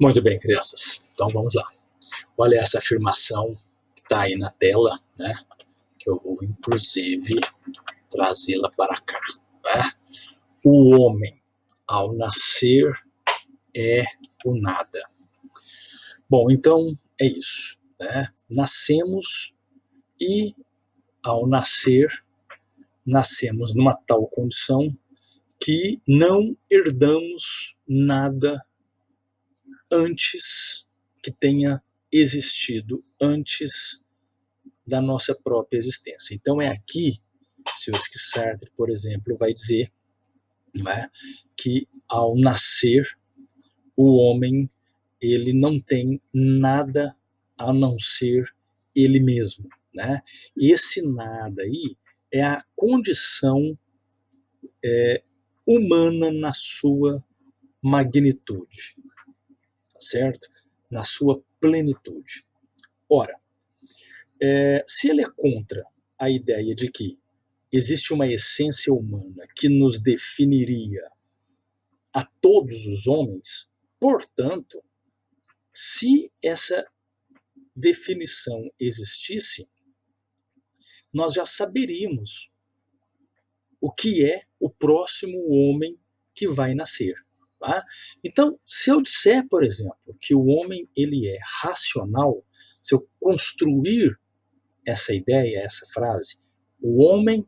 Muito bem, crianças. Então vamos lá. Olha essa afirmação que está aí na tela, né? Que eu vou, inclusive, trazê-la para cá. Né? O homem, ao nascer, é o nada. Bom, então é isso. Né? Nascemos e, ao nascer, nascemos numa tal condição que não herdamos nada antes que tenha existido antes da nossa própria existência. Então é aqui, senhores, que Sartre, por exemplo, vai dizer, né, que ao nascer o homem ele não tem nada a não ser ele mesmo, né? E esse nada aí é a condição humana na sua magnitude, tá certo? Na sua plenitude. Ora, se ele é contra a ideia de que existe uma essência humana que nos definiria a todos os homens, portanto, se essa definição existisse, nós já saberíamos o que é o próximo homem que vai nascer. Tá? Então, se eu disser, por exemplo, que o homem ele é racional, se eu construir essa ideia, essa frase, o homem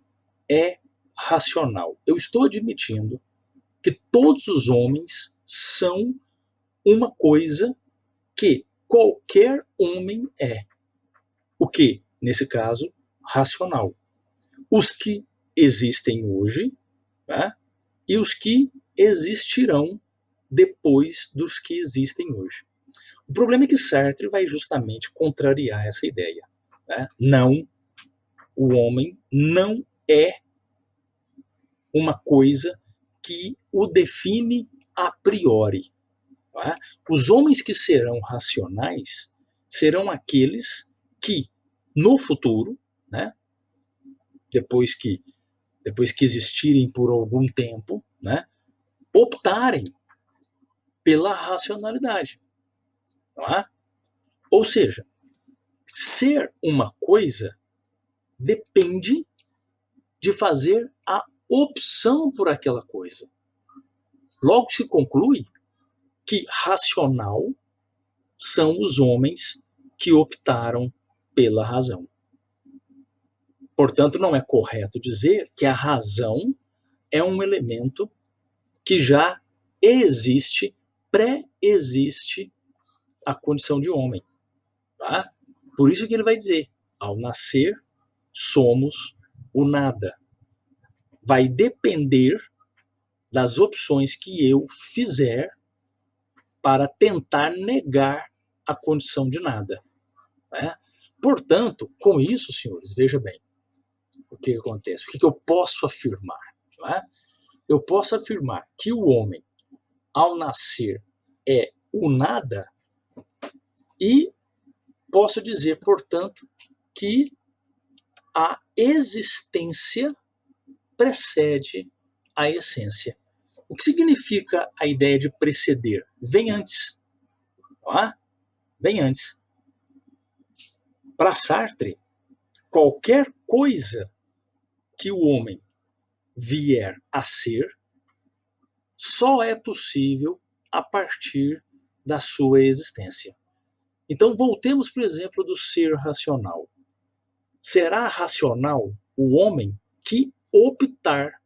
é racional, eu estou admitindo que todos os homens são uma coisa que qualquer homem é. O que, nesse caso, racional. Os que existem hoje, né, e os que existirão depois dos que existem hoje. O problema é que Sartre vai justamente contrariar essa ideia. Né? Não, o homem não é uma coisa que o define a priori. Tá? Os homens que serão racionais serão aqueles que, no futuro, né, depois que existirem por algum tempo, né, optarem pela racionalidade. Tá? Ou seja, ser uma coisa depende de fazer a opção por aquela coisa. Logo se conclui que racional são os homens que optaram pela razão. Portanto, não é correto dizer que a razão é um elemento que já existe, pré-existe a condição de homem. Tá? Por isso que ele vai dizer, ao nascer, somos o nada. Vai depender das opções que eu fizer para tentar negar a condição de nada. Né? Portanto, com isso, senhores, veja bem, o que acontece? O que eu posso afirmar? Né? Eu posso afirmar que o homem, ao nascer, é o nada e posso dizer, portanto, que a existência precede a essência. O que significa a ideia de preceder? Vem antes. Tá? Vem antes. Para Sartre, qualquer coisa que o homem vier a ser só é possível a partir da sua existência. Então, voltemos para o exemplo do ser racional. Será racional o homem que optar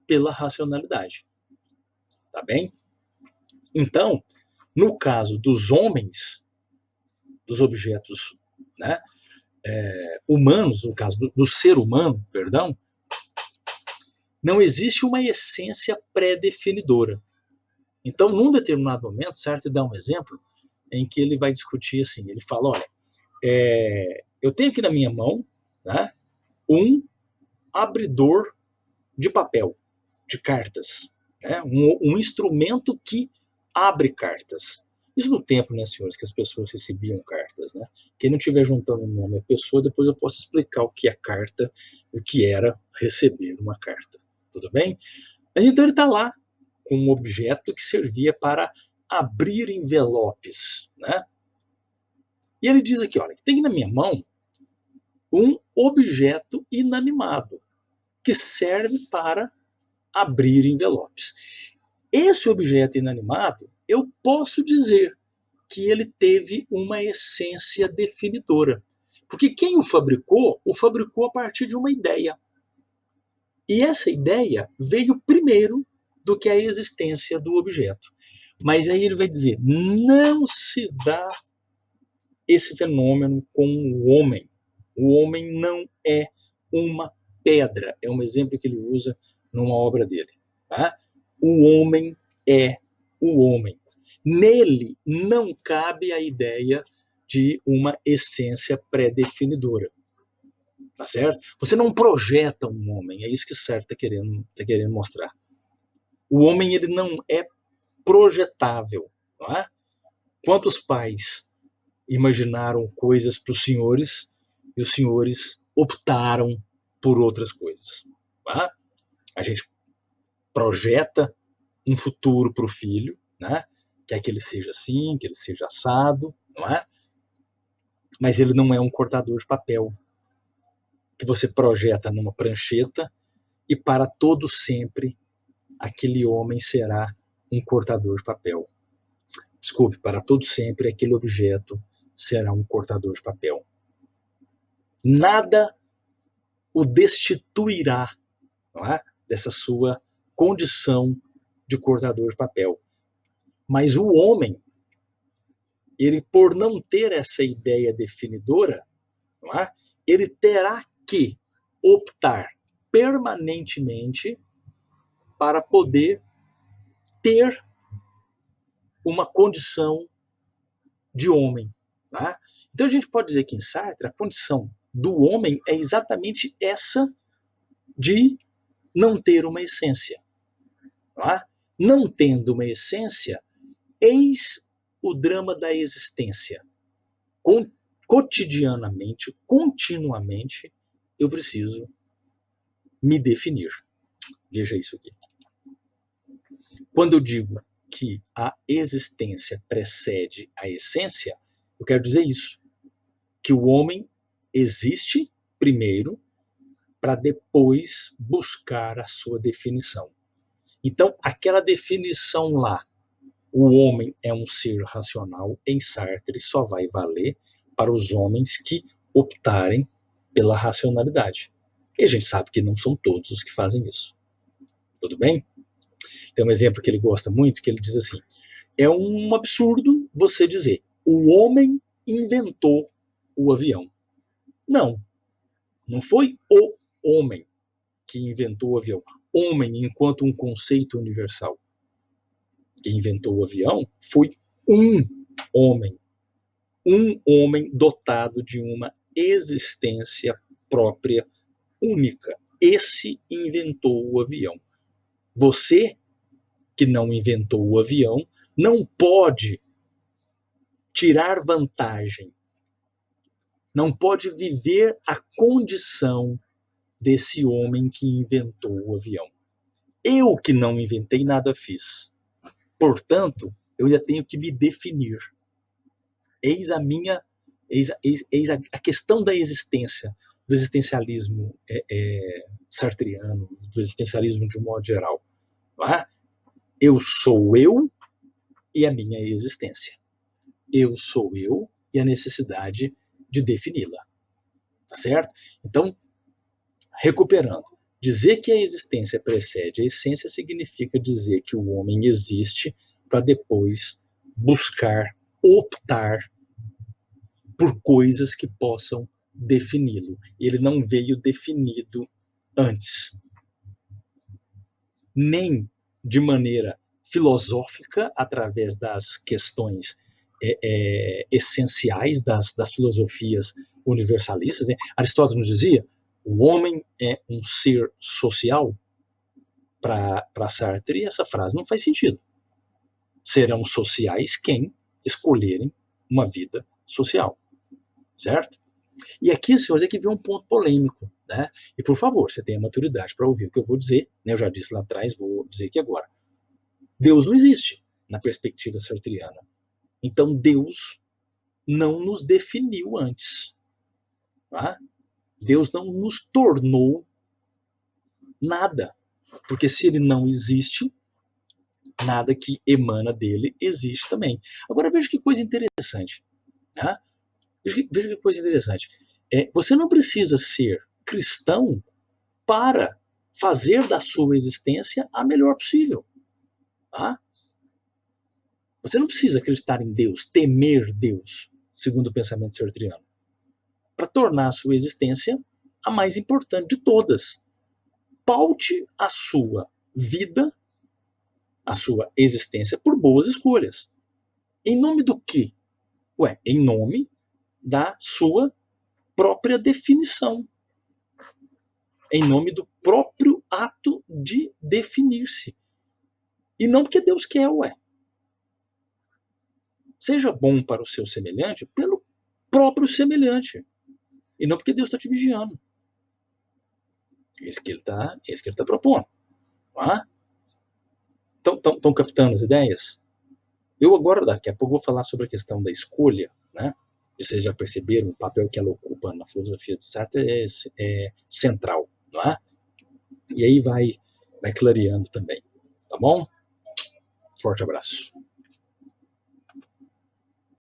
pela racionalidade. Tá bem? Então, no caso dos homens, dos objetos, né, humanos, no caso do ser humano, perdão, não existe uma essência pré-definidora. Então, num determinado momento, Sartre dá um exemplo em que ele vai discutir assim, ele fala, olha, eu tenho aqui na minha mão, né, um abridor de papel, de cartas, né, um instrumento que abre cartas. Isso no tempo, né, senhores, que as pessoas recebiam cartas, né? Quem não estiver juntando o nome à pessoa, depois eu posso explicar o que é carta, o que era receber uma carta. Tudo bem? Mas então ele está lá com um objeto que servia para abrir envelopes, né? E ele diz aqui, olha, tem na minha mão um objeto inanimado que serve para abrir envelopes. Esse objeto inanimado, eu posso dizer que ele teve uma essência definidora. Porque quem o fabricou a partir de uma ideia. E essa ideia veio primeiro do que a existência do objeto. Mas aí ele vai dizer, não se dá esse fenômeno com o homem. O homem não é uma pedra. É um exemplo que ele usa numa obra dele. Tá? O homem é o homem. Nele não cabe a ideia de uma essência pré-definidora. Tá certo? Você não projeta um homem. É isso que o Sartre está querendo mostrar. O homem ele não é projetável. Não é? Quantos pais imaginaram coisas para os senhores e os senhores optaram por outras coisas? Não é? A gente projeta um futuro para o filho, né? Quer que ele seja assim, que ele seja assado, não é? Mas ele não é um cortador de papel que você projeta numa prancheta e para todo sempre aquele homem será um cortador de papel. Desculpe, para todo sempre aquele objeto será um cortador de papel. Nada o destituirá, não é? Dessa sua condição de cortador de papel. Mas o homem, ele por não ter essa ideia definidora, não é? Ele terá que optar permanentemente para poder ter uma condição de homem. Tá? Então a gente pode dizer que em Sartre a condição do homem é exatamente essa de não ter uma essência. Tá? Não tendo uma essência, eis o drama da existência. Cotidianamente, continuamente, eu preciso me definir. Veja isso aqui. Quando eu digo que a existência precede a essência, eu quero dizer isso, que o homem existe primeiro para depois buscar a sua definição. Então, aquela definição lá, o homem é um ser racional, em Sartre só vai valer para os homens que optarem pela racionalidade. E a gente sabe que não são todos os que fazem isso. Tudo bem? Tem um exemplo que ele gosta muito, que ele diz assim, é um absurdo você dizer, o homem inventou o avião. Não, não foi o homem que inventou o avião. Homem enquanto um conceito universal. Quem inventou o avião foi um homem dotado de uma existência própria única. Esse inventou o avião. Você, que não inventou o avião, não pode tirar vantagem, não pode viver a condição desse homem que inventou o avião. Eu que não inventei nada fiz. Portanto, eu ainda tenho que me definir. Eis a questão da existência, do existencialismo sartriano, do existencialismo de um modo geral. Não é? Eu sou eu e a minha existência. Eu sou eu e a necessidade de defini-la. Tá certo? Então, recuperando, dizer que a existência precede a essência significa dizer que o homem existe para depois buscar, optar por coisas que possam defini-lo. Ele não veio definido antes. Nem de maneira filosófica, através das questões essenciais das filosofias universalistas. Né? Aristóteles nos dizia, o homem é um ser social. Para Sartre, e essa frase não faz sentido. Serão sociais quem escolherem uma vida social. Certo? E aqui, senhores, é que vem um ponto polêmico. Né? E, por favor, você tenha maturidade para ouvir o que eu vou dizer. Né? Eu já disse lá atrás, vou dizer aqui agora. Deus não existe. na perspectiva sartreana. Então Deus não nos definiu antes. Tá? Deus não nos tornou nada. Porque se ele não existe, nada que emana dele existe também. Agora veja que coisa interessante. Né? Veja que coisa interessante. Você não precisa ser cristão para fazer da sua existência a melhor possível. Tá? Você não precisa acreditar em Deus, temer Deus, segundo o pensamento sartreano, para tornar a sua existência a mais importante de todas. Paute a sua vida, a sua existência, por boas escolhas. Em nome do quê? Em nome da sua própria definição. Em nome do próprio ato de definir-se. E não porque Deus quer, Seja bom para o seu semelhante pelo próprio semelhante. E não porque Deus está te vigiando. Esse que ele está propondo. Tá? Estão captando as ideias? Eu agora, daqui a pouco, vou falar sobre a questão da escolha. Né? Vocês já perceberam o papel que ela ocupa na filosofia de Sartre é central. Não é? E aí vai clareando também. Tá bom? Forte abraço.